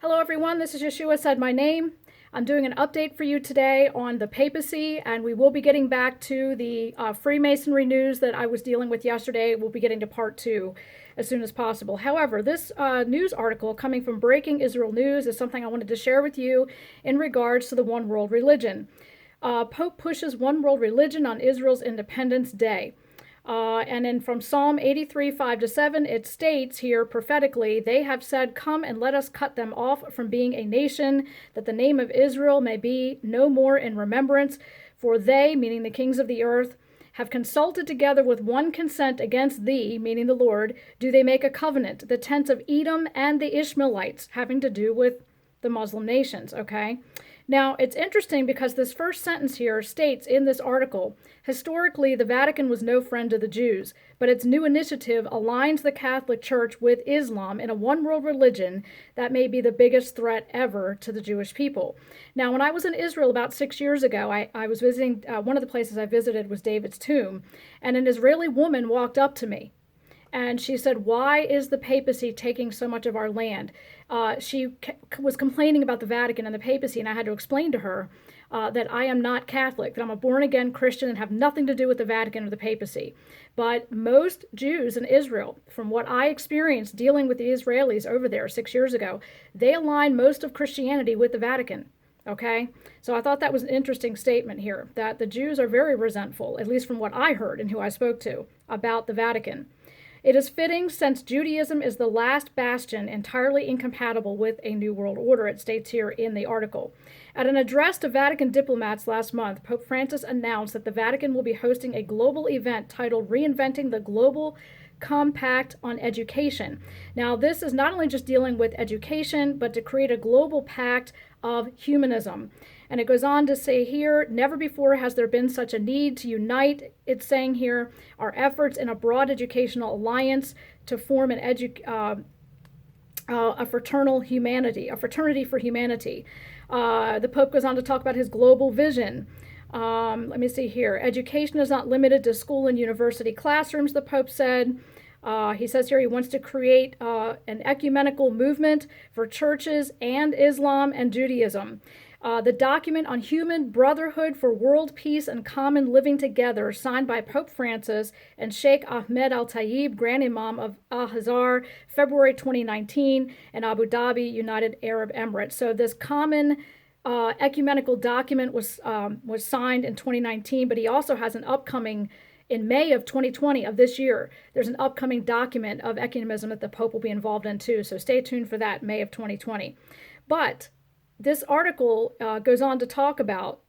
Hello everyone, this is Yeshua said my name. I'm doing an update for you today on the papacy, and we will be getting back to the Freemasonry news that I was dealing with yesterday. We'll be getting to part 2 as soon as possible. However, this news article coming from Breaking Israel News is something I wanted to share with you in regards to the one world religion. Pope pushes one world religion on Israel's Independence Day. And then from Psalm 83, 5-7, it states here prophetically, they have said, come and let us cut them off from being a nation, that the name of Israel may be no more in remembrance. For they, meaning the kings of the earth, have consulted together with one consent against thee, meaning the Lord, do they make a covenant, the tents of Edom and the Ishmaelites, having to do with the Muslim nations, okay? Now, it's interesting because this first sentence here states in this article, historically, the Vatican was no friend to the Jews, but its new initiative aligns the Catholic Church with Islam in a one-world religion that may be the biggest threat ever to the Jewish people. Now, when I was in Israel about 6 years ago, I was visiting, one of the places I visited was David's tomb, and an Israeli woman walked up to me. And she said, why is the papacy taking so much of our land? She was complaining about the Vatican and the papacy, and I had to explain to her that I am not Catholic, that I'm a born-again Christian and have nothing to do with the Vatican or the papacy. But most Jews in Israel, from what I experienced dealing with the Israelis over there 6 years ago, they align most of Christianity with the Vatican. Okay, so I thought that was an interesting statement here, that the Jews are very resentful, at least from what I heard and who I spoke to, about the Vatican. It is fitting since Judaism is the last bastion entirely incompatible with a New World Order, it states here in the article. At an address to Vatican diplomats last month, Pope Francis announced that the Vatican will be hosting a global event titled Reinventing the Global Compact on Education. Now, this is not only just dealing with education, but to create a global pact of humanism. And it goes on to say here, never before has there been such a need to unite, it's saying here, our efforts in a broad educational alliance to form a fraternal humanity, a fraternity for humanity. The Pope goes on to talk about his global vision. Let me see here. Education is not limited to school and university classrooms, the Pope said. He says here he wants to create an ecumenical movement for churches and Islam and Judaism. The document on human brotherhood for world peace and common living together, signed by Pope Francis and Sheikh Ahmed Al-Tayyib, Grand Imam of Al-Azhar, February 2019, in Abu Dhabi, United Arab Emirates. So this common ecumenical document was signed in 2019, but he also has an upcoming, in May of 2020 of this year, there's an upcoming document of ecumenism that the Pope will be involved in too. So stay tuned for that, May of 2020. But this article goes on to talk about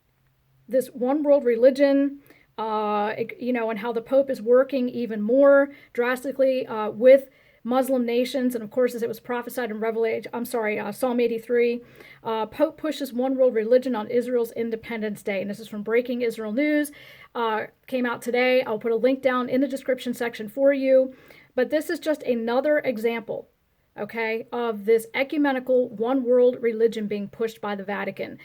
this one world religion, and how the Pope is working even more drastically with Muslim nations. And of course, as it was prophesied in Psalm 83, Pope pushes one world religion on Israel's Independence Day. And this is from Breaking Israel News. Came out today. I'll put a link down in the description section for you. But this is just another example, okay, of this ecumenical one world religion being pushed by the Vatican.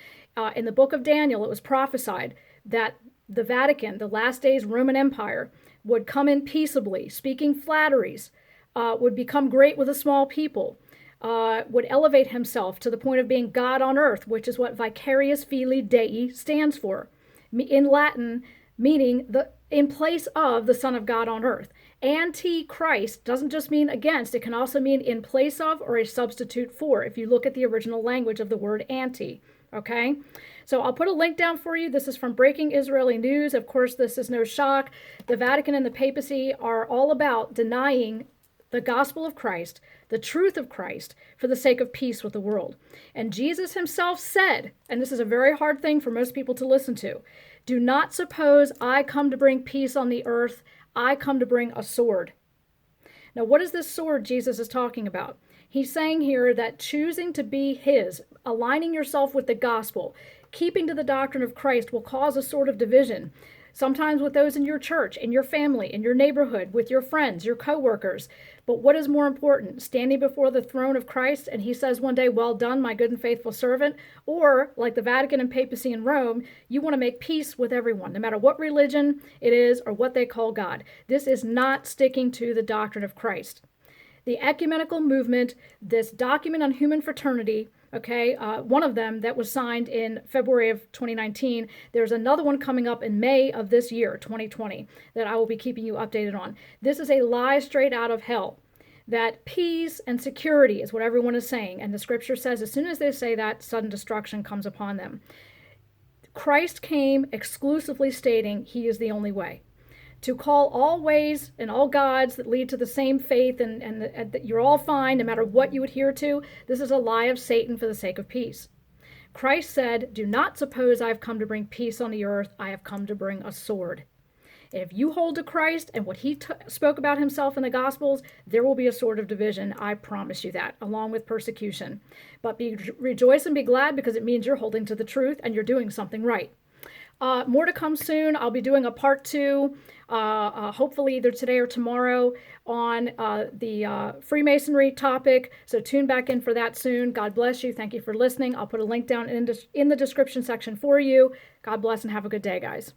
In the book of Daniel, it was prophesied that the Vatican, the last days Roman Empire, would come in peaceably, speaking flatteries, would become great with a small people, would elevate himself to the point of being God on earth, which is what Vicarius Filii Dei stands for. In Latin, meaning in place of the Son of God on earth. Antichrist doesn't just mean against, it can also mean in place of or a substitute for, if you look at the original language of the word anti, okay? So I'll put a link down for you. This is from Breaking Israeli News. Of course, this is no shock. The Vatican and the papacy are all about denying the gospel of Christ, the truth of Christ, for the sake of peace with the world. And Jesus himself said, and this is a very hard thing for most people to listen to, do not suppose I come to bring peace on the earth. I come to bring a sword. Now, what is this sword Jesus is talking about? He's saying here that choosing to be his, aligning yourself with the gospel, keeping to the doctrine of Christ will cause a sort of division. Sometimes with those in your church, in your family, in your neighborhood, with your friends, your co-workers. But what is more important? Standing before the throne of Christ and he says one day, well done, my good and faithful servant? Or like the Vatican and papacy in Rome, you want to make peace with everyone, no matter what religion it is or what they call God. This is not sticking to the doctrine of Christ. The ecumenical movement, this document on human fraternity, Okay, one of them that was signed in February of 2019. There's another one coming up in May of this year, 2020, that I will be keeping you updated on. This is a lie straight out of hell. That peace and security is what everyone is saying. And the scripture says as soon as they say that, sudden destruction comes upon them. Christ came exclusively stating he is the only way. To call all ways and all gods that lead to the same faith and that you're all fine no matter what you adhere to, this is a lie of Satan for the sake of peace. Christ said, do not suppose I have come to bring peace on the earth. I have come to bring a sword. If you hold to Christ and what he spoke about himself in the Gospels, there will be a sword of division. I promise you that, along with persecution. But rejoice and be glad, because it means you're holding to the truth and you're doing something right. More to come soon. I'll be doing a part 2, hopefully either today or tomorrow, on the Freemasonry topic. So tune back in for that soon. God bless you. Thank you for listening. I'll put a link down in the description section for you. God bless and have a good day, guys.